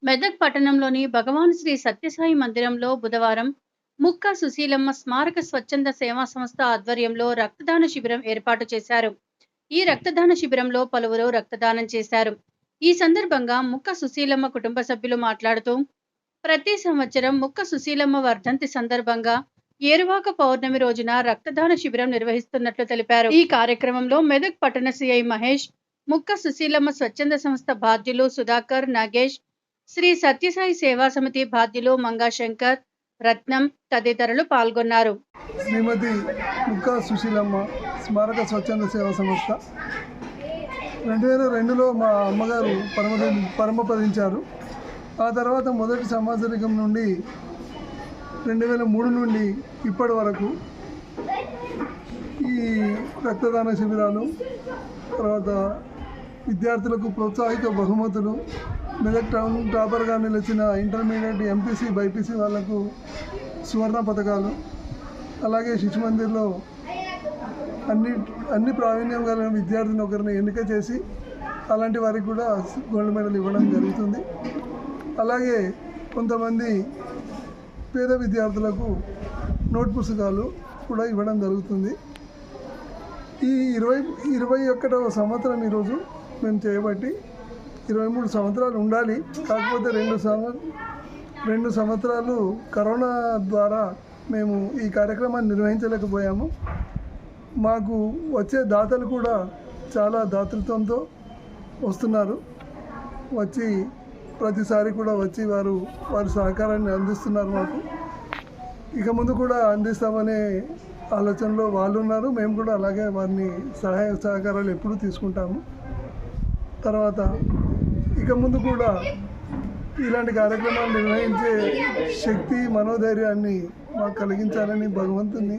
మెదక్ పట్టణంలోని భగవాన్ శ్రీ సత్యసాయి మందిరంలో బుధవారం ముక్క సుశీలమ్మ స్మారక స్వచ్ఛంద సేవా సంస్థ ఆధ్వర్యంలో రక్తదాన శిబిరం ఏర్పాటు చేశారు. ఈ రక్తదాన శిబిరంలో పలువురు రక్తదానం చేశారు. ఈ సందర్భంగా ముక్క సుశీలమ్మ కుటుంబ సభ్యులు మాట్లాడుతూ, ప్రతి సంవత్సరం ముక్క సుశీలమ్మ వర్ధంతి సందర్భంగా ఏరువాక పౌర్ణమి రోజున రక్తదాన శిబిరం నిర్వహిస్తున్నట్లు తెలిపారు. ఈ కార్యక్రమంలో మెదక్ పట్టణ సిఐ మహేష్, ముక్క సుశీలమ్మ స్వచ్ఛంద సంస్థ బాధ్యులు సుధాకర్, నాగేష్, శ్రీ సత్యసాయి సేవా సమితి బాధ్యులు మంగా శంకర్, రత్నం తదితరులు పాల్గొన్నారు. శ్రీమతి ముక్క సుశీలమ్మ స్మారక స్వచ్ఛంద సేవా సంస్థ 2002లో మా అమ్మగారు పరమపదించారు. ఆ తర్వాత మొదటి సంవత్సరికం నుండి 2003 నుండి ఇప్పటి వరకు ఈ రక్తదాన శిబిరాలు, తర్వాత విద్యార్థులకు ప్రోత్సాహిత బహుమతులు, మెదక్ టౌన్ టాపర్గా నిలిచిన ఇంటర్మీడియట్ ఎంపీసీ బైపీసీ వాళ్లకు సువర్ణ పథకాలు, అలాగే శిశు మందిర్లో అన్ని ప్రావీణ్యం కలిగిన విద్యార్థిని ఒకరిని ఎన్నిక చేసి అలాంటి వారికి కూడా గోల్డ్ మెడల్ ఇవ్వడం జరుగుతుంది. అలాగే కొంతమంది పేద విద్యార్థులకు నోట్ పుస్తకాలు కూడా ఇవ్వడం జరుగుతుంది. ఈ 21వ సంవత్సరం ఈరోజు మేము చేయబట్టి 23 సంవత్సరాలు ఉండాలి. కాకపోతే 2 సంవత్సరాలు కరోనా ద్వారా మేము ఈ కార్యక్రమాన్ని నిర్వహించలేకపోయాము. మాకు వచ్చే దాతలు కూడా చాలా దాతృత్వంతో వస్తున్నారు. వచ్చి ప్రతిసారి కూడా వచ్చి వారి సహకారాన్ని అందిస్తున్నారు. మాకు ఇక ముందు కూడా అందిస్తామనే ఆలోచనలో వాళ్ళు ఉన్నారు. మేము కూడా అలాగే వారిని సహాయ సహకారాలు ఎప్పుడూ తీసుకుంటాము. తర్వాత ఇక ముందు కూడా ఇలాంటి కార్యక్రమాలు నిర్వహించే శక్తి, మనోధైర్యాన్ని మాకు కలిగించాలని భగవంతుని